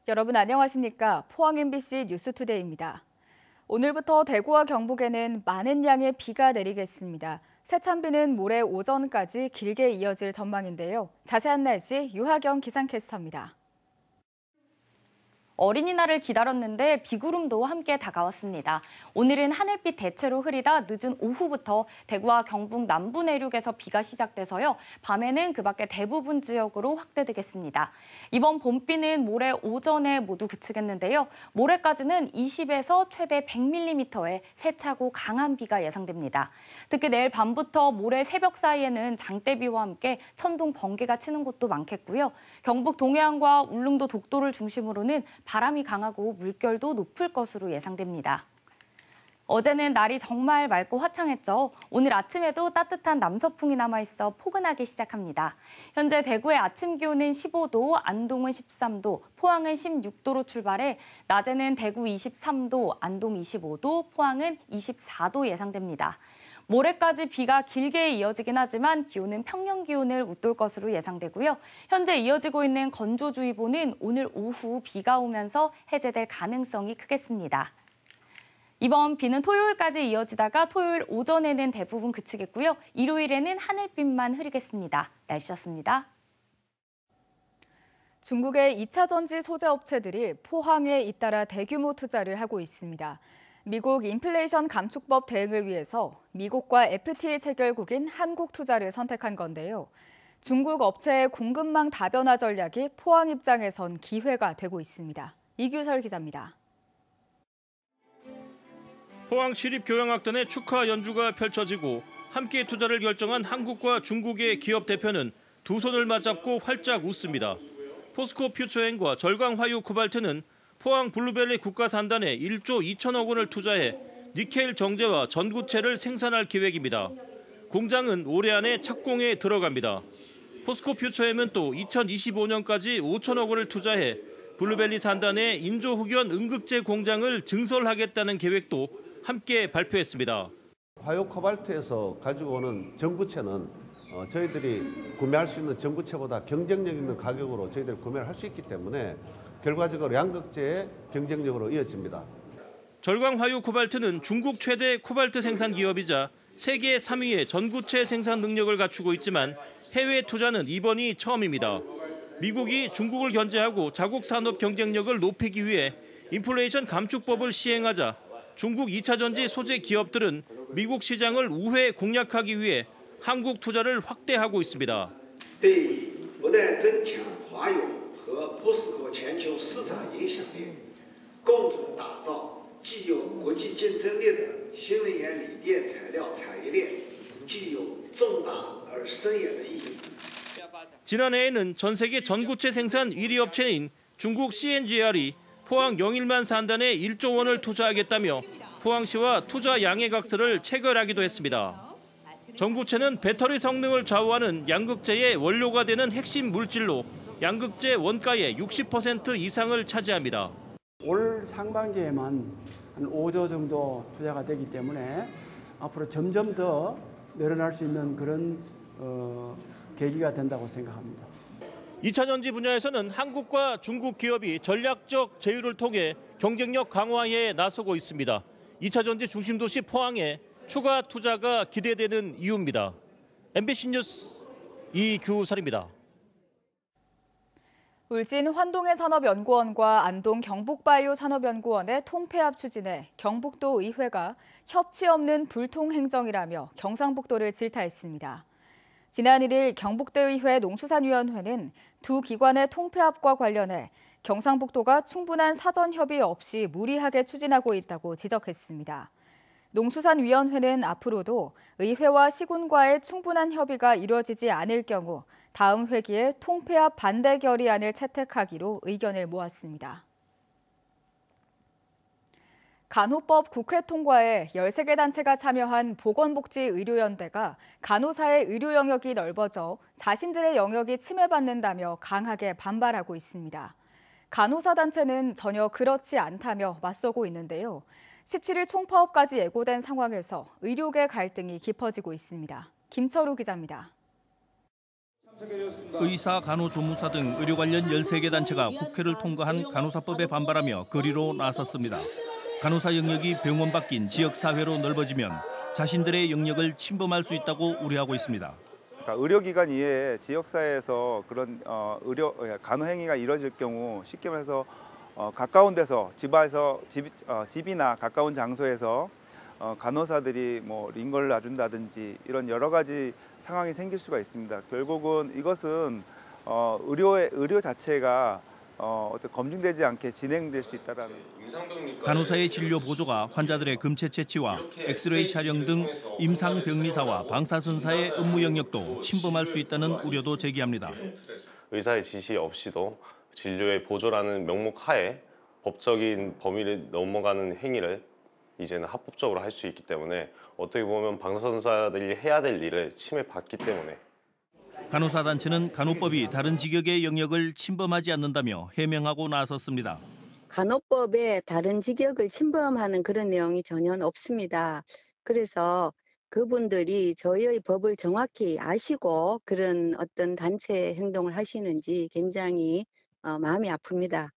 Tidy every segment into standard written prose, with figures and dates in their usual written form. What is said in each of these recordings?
여러분 안녕하십니까? 포항 MBC 뉴스투데이입니다. 오늘부터 대구와 경북에는 많은 양의 비가 내리겠습니다. 세찬비는 모레 오전까지 길게 이어질 전망인데요. 자세한 날씨 유하경 기상캐스터입니다. 어린이날을 기다렸는데 비구름도 함께 다가왔습니다. 오늘은 하늘빛 대체로 흐리다 늦은 오후부터 대구와 경북 남부 내륙에서 비가 시작돼서요. 밤에는 그 밖에 대부분 지역으로 확대되겠습니다. 이번 봄비는 모레 오전에 모두 그치겠는데요. 모레까지는 20에서 최대 100mm의 세차고 강한 비가 예상됩니다. 특히 내일 밤부터 모레 새벽 사이에는 장대비와 함께 천둥, 번개가 치는 곳도 많겠고요. 경북 동해안과 울릉도, 독도를 중심으로는 바람이 강하고 물결도 높을 것으로 예상됩니다. 어제는 날이 정말 맑고 화창했죠. 오늘 아침에도 따뜻한 남서풍이 남아있어 포근하게 시작합니다. 현재 대구의 아침 기온은 15도, 안동은 13도, 포항은 16도로 출발해 낮에는 대구 23도, 안동 25도, 포항은 24도 예상됩니다. 모레까지 비가 길게 이어지긴 하지만 기온은 평년 기온을 웃돌 것으로 예상되고요. 현재 이어지고 있는 건조주의보는 오늘 오후 비가 오면서 해제될 가능성이 크겠습니다. 이번 비는 토요일까지 이어지다가 토요일 오전에는 대부분 그치겠고요. 일요일에는 하늘빛만 흐리겠습니다. 날씨였습니다. 중국의 2차 전지 소재 업체들이 포항에 잇따라 대규모 투자를 하고 있습니다. 미국 인플레이션 감축법 대응을 위해서 미국과 FTA 체결국인 한국 투자를 선택한 건데요. 중국 업체의 공급망 다변화 전략이 포항 입장에선 기회가 되고 있습니다. 이규설 기자입니다. 포항 시립교향악단의 축하 연주가 펼쳐지고 함께 투자를 결정한 한국과 중국의 기업 대표는 두 손을 맞잡고 활짝 웃습니다. 포스코 퓨처엔과 절광화유 코발트는 포항 블루벨리 국가산단에 1조 2천억 원을 투자해 니켈 정제와 전구체를 생산할 계획입니다. 공장은 올해 안에 착공에 들어갑니다. 포스코 퓨처엠은 또 2025년까지 5천억 원을 투자해 블루벨리 산단에 인조흑연 음극재 공장을 증설하겠다는 계획도 함께 발표했습니다. 화요 코발트에서 가지고 오는 전구체는 저희들이 구매할 수 있는 전구체보다 경쟁력 있는 가격으로 저희들이 구매를 할 수 있기 때문에 결과적으로 양극재의 경쟁력으로 이어집니다. 절광화유 코발트는 중국 최대 코발트 생산 기업이자 세계 3위의 전구체 생산 능력을 갖추고 있지만 해외 투자는 이번이 처음입니다. 미국이 중국을 견제하고 자국 산업 경쟁력을 높이기 위해 인플레이션 감축법을 시행하자 중국 2차 전지 소재 기업들은 미국 시장을 우회 공략하기 위해 한국 투자를 확대하고 있습니다. 和POSCO 全球市场影响力，共同打造既有国际竞争力的新能源锂电材料产业链，具有重大而深远的意义。 지난해에는 전 세계 전구체 생산 1위 업체인 중국 CNGR이 포항 영일만 산단에 1조 원을 투자하겠다며 포항시와 투자 양해각서를 체결하기도 했습니다. 전구체는 배터리 성능을 좌우하는 양극재의 원료가 되는 핵심 물질로 양극재 원가의 60% 이상을 차지합니다. 올 상반기에만 한 5조 정도 투자가 되기 때문에 앞으로 점점 더 늘어날 수 있는 그런 계기가 된다고 생각합니다. 2차 전지 분야에서는 한국과 중국 기업이 전략적 제휴를 통해 경쟁력 강화에 나서고 있습니다. 2차 전지 중심 도시 포항에 추가 투자가 기대되는 이유입니다. MBC 뉴스 이규설입니다. 울진 환동해 산업연구원과 안동 경북바이오 산업연구원의 통폐합 추진에 경북도 의회가 협치 없는 불통행정이라며 경상북도를 질타했습니다. 지난 1일 경북도의회 농수산위원회는 두 기관의 통폐합과 관련해 경상북도가 충분한 사전 협의 없이 무리하게 추진하고 있다고 지적했습니다. 농수산위원회는 앞으로도 의회와 시군과의 충분한 협의가 이루어지지 않을 경우 다음 회기에 통폐합 반대 결의안을 채택하기로 의견을 모았습니다. 간호법 국회 통과에 13개 단체가 참여한 보건복지의료연대가 간호사의 의료 영역이 넓어져 자신들의 영역이 침해받는다며 강하게 반발하고 있습니다. 간호사 단체는 전혀 그렇지 않다며 맞서고 있는데요. 17일 총파업까지 예고된 상황에서 의료계 갈등이 깊어지고 있습니다. 김철우 기자입니다. 의사, 간호조무사 등 의료 관련 13개 단체가 국회를 통과한 간호사법에 반발하며 거리로 나섰습니다. 간호사 영역이 병원 바뀐 지역사회로 넓어지면 자신들의 영역을 침범할 수 있다고 우려하고 있습니다. 그러니까 의료기관 이외에 지역사회에서 그런 간호 행위가 이루어질 경우 쉽게 말해서 가까운 데서 집이나 가까운 장소에서 간호사들이 뭐 링거를 놔준다든지 이런 여러 가지 상황이 생길 수가 있습니다. 결국은 이것은 의료 자체가 어떤 검증되지 않게 진행될 수 있다라는. 간호사의 진료 보조가 환자들의 금체 채취와 엑스레이 촬영 등 임상병리사와 방사선사의 업무 영역도 침범할 수 있다는 우려도 제기합니다. 의사의 지시 없이도 진료의 보조라는 명목 하에 법적인 범위를 넘어가는 행위를 이제는 합법적으로 할 수 있기 때문에 어떻게 보면 방사선사들이 해야 될 일을 침해받기 때문에. 간호사 단체는 간호법이 다른 직역의 영역을 침범하지 않는다며 해명하고 나섰습니다. 간호법에 다른 직역을 침범하는 그런 내용이 전혀 없습니다. 그래서 그분들이 저희의 법을 정확히 아시고 그런 어떤 단체 행동을 하시는지 굉장히 마음이 아픕니다.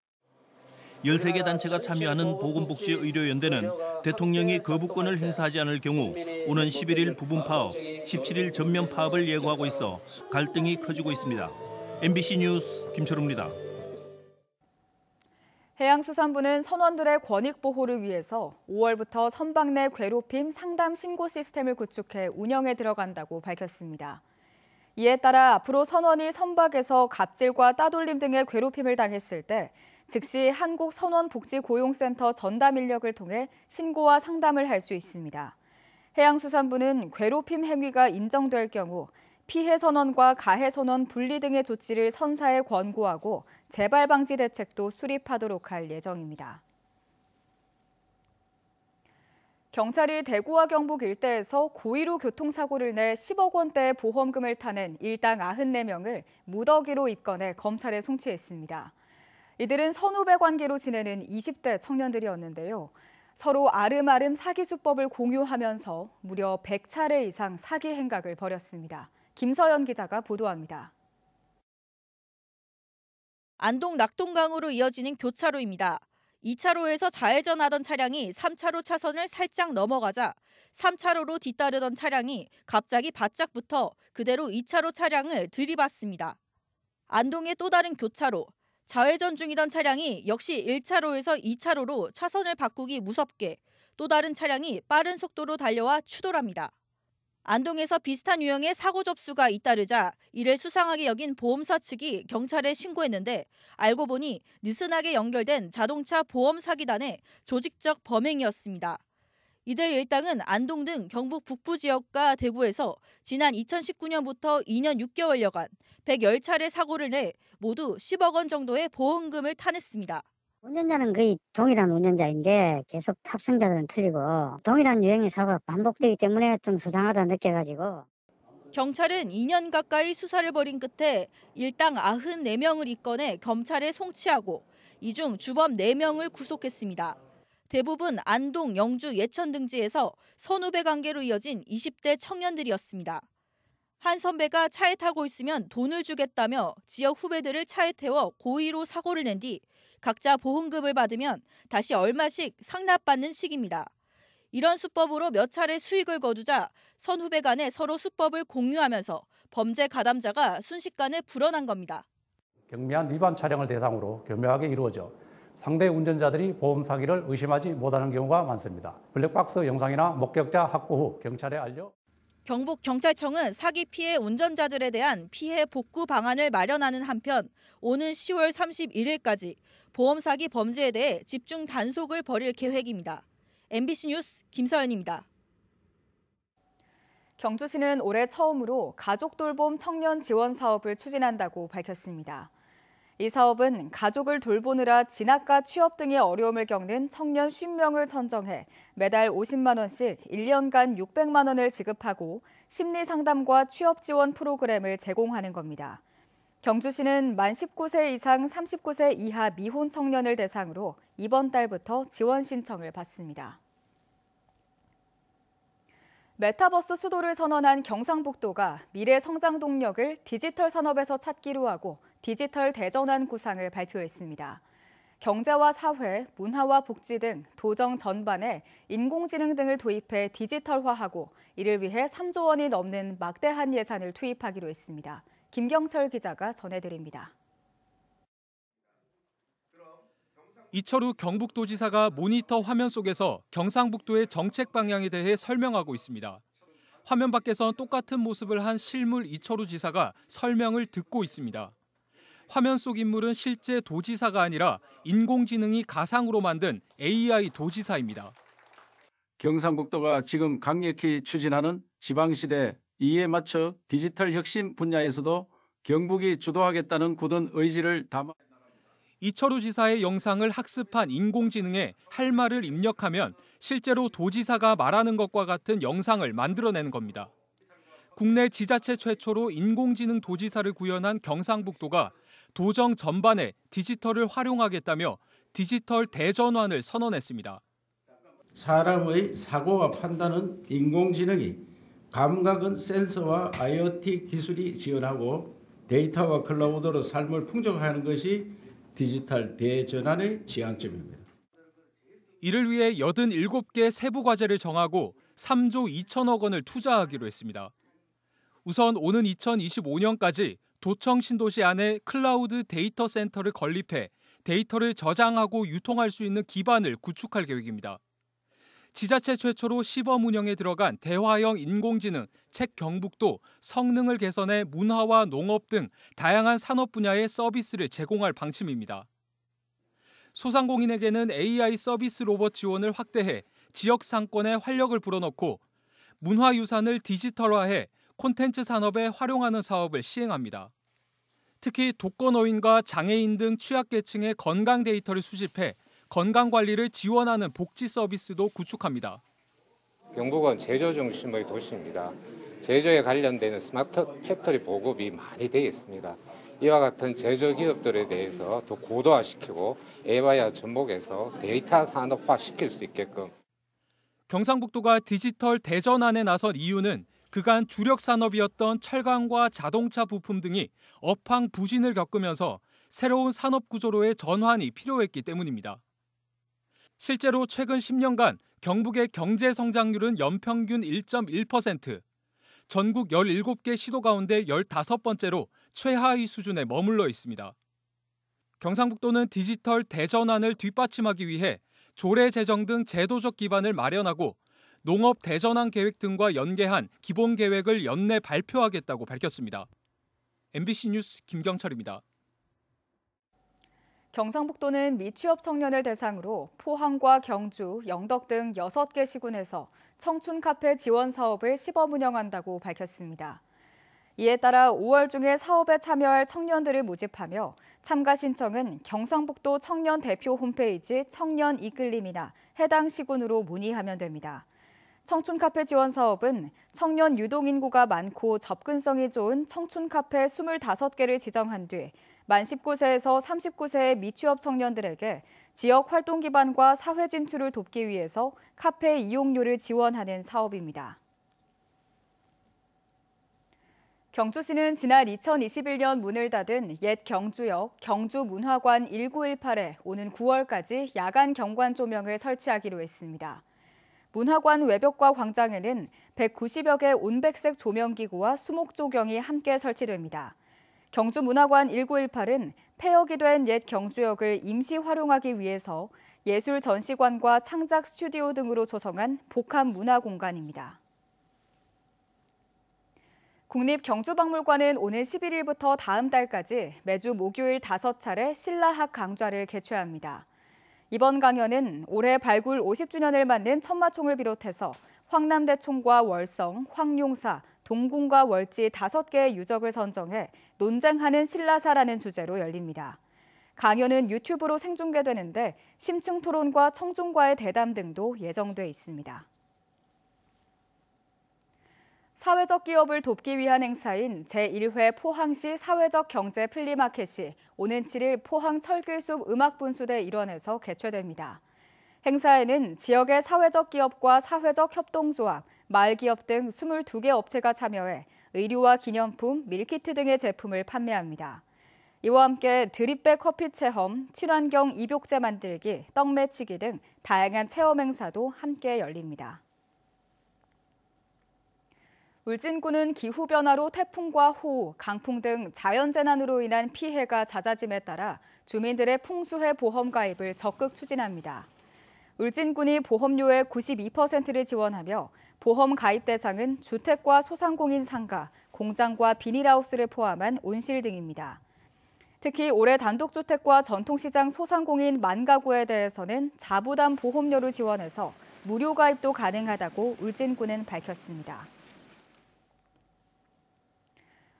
13개 단체가 참여하는 보건복지의료연대는 대통령이 거부권을 행사하지 않을 경우 오는 11일 부분 파업, 17일 전면 파업을 예고하고 있어 갈등이 커지고 있습니다. MBC 뉴스 김철우입니다. 해양수산부는 선원들의 권익 보호를 위해서 5월부터 선박 내 괴롭힘 상담 신고 시스템을 구축해 운영에 들어간다고 밝혔습니다. 이에 따라 앞으로 선원이 선박에서 갑질과 따돌림 등의 괴롭힘을 당했을 때 즉시 한국선원복지고용센터 전담 인력을 통해 신고와 상담을 할 수 있습니다. 해양수산부는 괴롭힘 행위가 인정될 경우 피해 선원과 가해 선원 분리 등의 조치를 선사에 권고하고 재발 방지 대책도 수립하도록 할 예정입니다. 경찰이 대구와 경북 일대에서 고의로 교통사고를 내 10억 원대의 보험금을 타는 일당 94명을 무더기로 입건해 검찰에 송치했습니다. 이들은 선후배 관계로 지내는 20대 청년들이었는데요. 서로 아름아름 사기 수법을 공유하면서 무려 100차례 이상 사기 행각을 벌였습니다. 김서연 기자가 보도합니다. 안동 낙동강으로 이어지는 교차로입니다. 2차로에서 좌회전하던 차량이 3차로 차선을 살짝 넘어가자 3차로로 뒤따르던 차량이 갑자기 바짝 붙어 그대로 2차로 차량을 들이받습니다. 안동의 또 다른 교차로. 좌회전 중이던 차량이 역시 1차로에서 2차로로 차선을 바꾸기 무섭게 또 다른 차량이 빠른 속도로 달려와 추돌합니다. 안동에서 비슷한 유형의 사고 접수가 잇따르자 이를 수상하게 여긴 보험사 측이 경찰에 신고했는데 알고 보니 느슨하게 연결된 자동차 보험 사기단의 조직적 범행이었습니다. 이들 일당은 안동 등 경북 북부 지역과 대구에서 지난 2019년부터 2년 6개월여간 110차례 사고를 내 모두 10억 원 정도의 보험금을 타냈습니다. 운전자는 거의 동일한 운전자인데 계속 탑승자들은 틀리고 동일한 유형의 사고가 반복되기 때문에 좀 수상하다 느껴가지고. 경찰은 2년 가까이 수사를 벌인 끝에 일당 94명을 입건해 검찰에 송치하고 이 중 주범 4명을 구속했습니다. 대부분 안동, 영주, 예천 등지에서 선후배 관계로 이어진 20대 청년들이었습니다. 한 선배가 차에 타고 있으면 돈을 주겠다며 지역 후배들을 차에 태워 고의로 사고를 낸 뒤 각자 보험금을 받으면 다시 얼마씩 상납받는 식입니다. 이런 수법으로 몇 차례 수익을 거두자 선후배 간에 서로 수법을 공유하면서 범죄 가담자가 순식간에 불어난 겁니다. 경미한 위반 차량을 대상으로 교묘하게 이루어져 상대 운전자들이 보험 사기를 의심하지 못하는 경우가 많습니다. 블랙박스 영상이나 목격자 확보 후 경찰에 알려. 경북경찰청은 사기 피해 운전자들에 대한 피해 복구 방안을 마련하는 한편 오는 10월 31일까지 보험 사기 범죄에 대해 집중 단속을 벌일 계획입니다. MBC 뉴스 김서연입니다. 경주시는 올해 처음으로 가족 돌봄 청년 지원 사업을 추진한다고 밝혔습니다. 이 사업은 가족을 돌보느라 진학과 취업 등의 어려움을 겪는 청년 50명을 선정해 매달 50만 원씩 1년간 600만 원을 지급하고 심리 상담과 취업 지원 프로그램을 제공하는 겁니다. 경주시는 만 19세 이상 39세 이하 미혼 청년을 대상으로 이번 달부터 지원 신청을 받습니다. 메타버스 수도를 선언한 경상북도가 미래 성장 동력을 디지털 산업에서 찾기로 하고 디지털 대전환 구상을 발표했습니다. 경제와 사회, 문화와 복지 등 도정 전반에 인공지능 등을 도입해 디지털화하고 이를 위해 3조 원이 넘는 막대한 예산을 투입하기로 했습니다. 김경철 기자가 전해드립니다. 이철우 경북도지사가 모니터 화면 속에서 경상북도의 정책 방향에 대해 설명하고 있습니다. 화면 밖에선 똑같은 모습을 한 실물 이철우 지사가 설명을 듣고 있습니다. 화면 속 인물은 실제 도지사가 아니라 인공지능이 가상으로 만든 AI 도지사입니다. 경상북도가 지금 강력히 추진하는 지방시대 이에 맞춰 디지털 혁신 분야에서도 경북이 주도하겠다는 굳은 의지를 담아 이철우 지사의 영상을 학습한 인공지능에 할 말을 입력하면 실제로 도지사가 말하는 것과 같은 영상을 만들어내는 겁니다. 국내 지자체 최초로 인공지능 도지사를 구현한 경상북도가 도정 전반에 디지털을 활용하겠다며 디지털 대전환을 선언했습니다. 사람의 사고와 판단은 인공지능이, 감각은 센서와 IoT 기술이 지원하고 데이터와 클라우드로 삶을 풍족하는 것이 디지털 대전환의 지향점입니다. 이를 위해 87개 세부 과제를 정하고 3조 2천억 원을 투자하기로 했습니다. 우선 오는 2025년까지 도청 신도시 안에 클라우드 데이터 센터를 건립해 데이터를 저장하고 유통할 수 있는 기반을 구축할 계획입니다. 지자체 최초로 시범 운영에 들어간 대화형 인공지능 책경북도 성능을 개선해 문화와 농업 등 다양한 산업 분야의 서비스를 제공할 방침입니다. 소상공인에게는 AI 서비스 로봇 지원을 확대해 지역 상권에 활력을 불어넣고 문화유산을 디지털화해 콘텐츠 산업에 활용하는 사업을 시행합니다. 특히 독거노인과 장애인 등 취약계층의 건강 데이터를 수집해 건강관리를 지원하는 복지 서비스도 구축합니다. 경북은 제조 중심의 도시입니다. 제조에 관련되는 스마트 팩토리 보급이 많이 되어 있습니다. 이와 같은 제조 기업들에 대해서 더 고도화시키고 에바야 전복해서 데이터 산업화 시킬 수 있게끔. 경상북도가 디지털 대전환에 나선 이유는 그간 주력 산업이었던 철강과 자동차 부품 등이 업황 부진을 겪으면서 새로운 산업 구조로의 전환이 필요했기 때문입니다. 실제로 최근 10년간 경북의 경제 성장률은 연평균 1.1%, 전국 17개 시도 가운데 15번째로 최하위 수준에 머물러 있습니다. 경상북도는 디지털 대전환을 뒷받침하기 위해 조례 제정 등 제도적 기반을 마련하고 농업 대전환 계획 등과 연계한 기본 계획을 연내 발표하겠다고 밝혔습니다. MBC 뉴스 김경철입니다. 경상북도는 미취업 청년을 대상으로 포항과 경주, 영덕 등 6개 시군에서 청춘 카페 지원 사업을 시범 운영한다고 밝혔습니다. 이에 따라 5월 중에 사업에 참여할 청년들을 모집하며 참가 신청은 경상북도 청년 대표 홈페이지 청년 이끌림이나 해당 시군으로 문의하면 됩니다. 청춘 카페 지원 사업은 청년 유동 인구가 많고 접근성이 좋은 청춘 카페 25개를 지정한 뒤 만 19세에서 39세의 미취업 청년들에게 지역 활동 기반과 사회 진출을 돕기 위해서 카페 이용료를 지원하는 사업입니다. 경주시는 지난 2021년 문을 닫은 옛 경주역 경주문화관 1918에 오는 9월까지 야간 경관 조명을 설치하기로 했습니다. 문화관 외벽과 광장에는 190여 개 온백색 조명기구와 수목조경이 함께 설치됩니다. 경주문화관 1918은 폐역이 된 옛 경주역을 임시 활용하기 위해서 예술 전시관과 창작 스튜디오 등으로 조성한 복합 문화 공간입니다. 국립경주박물관은 오는 11일부터 다음 달까지 매주 목요일 5차례 신라학 강좌를 개최합니다. 이번 강연은 올해 발굴 50주년을 맞는 천마총을 비롯해서 황남대총과 월성, 황룡사, 동궁과 월지 5개의 유적을 선정해 논쟁하는 신라사라는 주제로 열립니다. 강연은 유튜브로 생중계되는데 심층 토론과 청중과의 대담 등도 예정돼 있습니다. 사회적 기업을 돕기 위한 행사인 제1회 포항시 사회적 경제 플리마켓이 오는 7일 포항 철길숲 음악분수대 일원에서 개최됩니다. 행사에는 지역의 사회적 기업과 사회적 협동조합, 마을기업 등 22개 업체가 참여해 의류와 기념품, 밀키트 등의 제품을 판매합니다. 이와 함께 드립백 커피 체험, 친환경 입욕제 만들기, 떡 매치기 등 다양한 체험 행사도 함께 열립니다. 울진군은 기후변화로 태풍과 호우, 강풍 등 자연재난으로 인한 피해가 잦아짐에 따라 주민들의 풍수해 보험 가입을 적극 추진합니다. 울진군이 보험료의 92%를 지원하며 보험 가입 대상은 주택과 소상공인 상가, 공장과 비닐하우스를 포함한 온실 등입니다. 특히 올해 단독주택과 전통시장 소상공인 만 가구에 대해서는 자부담 보험료를 지원해서 무료 가입도 가능하다고 울진군은 밝혔습니다.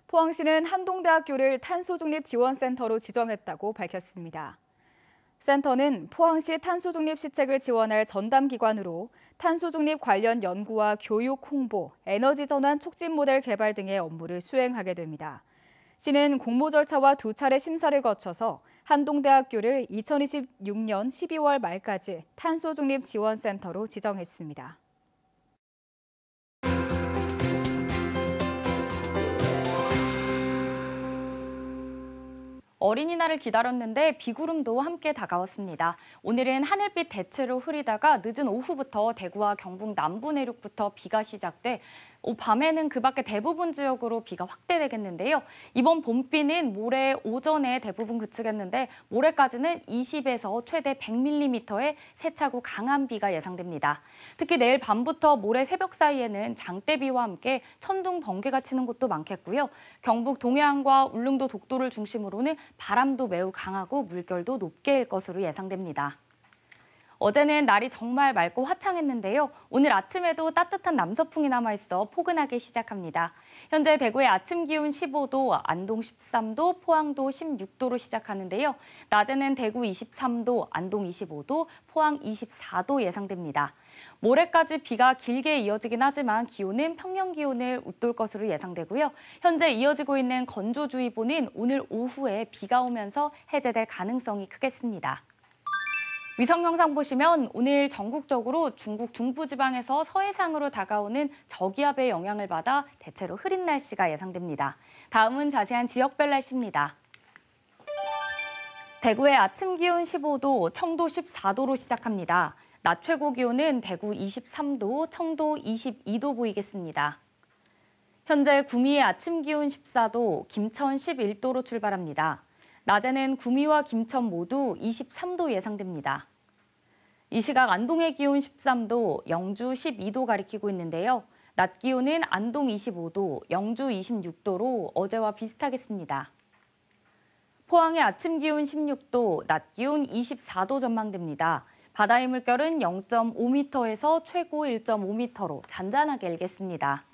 포항시는 한동대학교를 탄소중립지원센터로 지정했다고 밝혔습니다. 센터는 포항시 탄소중립 시책을 지원할 전담기관으로 탄소중립 관련 연구와 교육, 홍보, 에너지 전환 촉진 모델 개발 등의 업무를 수행하게 됩니다. 시는 공모 절차와 2차례 심사를 거쳐서 한동대학교를 2026년 12월 말까지 탄소중립지원센터로 지정했습니다. 어린이날을 기다렸는데 비구름도 함께 다가왔습니다. 오늘은 하늘빛 대체로 흐리다가 늦은 오후부터 대구와 경북 남부 내륙부터 비가 시작돼 밤에는 그 밖에 대부분 지역으로 비가 확대되겠는데요. 이번 봄비는 모레 오전에 대부분 그치겠는데 모레까지는 20에서 최대 100mm의 세차고 강한 비가 예상됩니다. 특히 내일 밤부터 모레 새벽 사이에는 장대비와 함께 천둥, 번개가 치는 곳도 많겠고요. 경북 동해안과 울릉도, 독도를 중심으로는 바람도 매우 강하고 물결도 높게 일 것으로 예상됩니다. 어제는 날이 정말 맑고 화창했는데요. 오늘 아침에도 따뜻한 남서풍이 남아있어 포근하게 시작합니다. 현재 대구의 아침 기온 15도, 안동 13도, 포항도 16도로 시작하는데요. 낮에는 대구 23도, 안동 25도, 포항 24도 예상됩니다. 모레까지 비가 길게 이어지긴 하지만 기온은 평년 기온을 웃돌 것으로 예상되고요. 현재 이어지고 있는 건조주의보는 오늘 오후에 비가 오면서 해제될 가능성이 크겠습니다. 위성 영상 보시면 오늘 전국적으로 중국 중부지방에서 서해상으로 다가오는 저기압의 영향을 받아 대체로 흐린 날씨가 예상됩니다. 다음은 자세한 지역별 날씨입니다. 대구의 아침 기온 15도, 청도 14도로 시작합니다. 낮 최고 기온은 대구 23도, 청도 22도 보이겠습니다. 현재 구미의 아침 기온 14도, 김천 11도로 출발합니다. 낮에는 구미와 김천 모두 23도 예상됩니다. 이 시각 안동의 기온 13도, 영주 12도 가리키고 있는데요. 낮 기온은 안동 25도, 영주 26도로 어제와 비슷하겠습니다. 포항의 아침 기온 16도, 낮 기온 24도 전망됩니다. 바다의 물결은 0.5m에서 최고 1.5m로 잔잔하게 일겠습니다.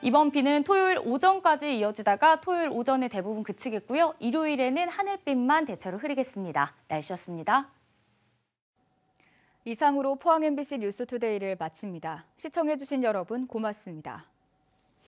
이번 비는 토요일 오전까지 이어지다가 토요일 오전에 대부분 그치겠고요. 일요일에는 하늘빛만 대체로 흐리겠습니다. 날씨였습니다. 이상으로 포항 MBC 뉴스투데이를 마칩니다. 시청해주신 여러분 고맙습니다.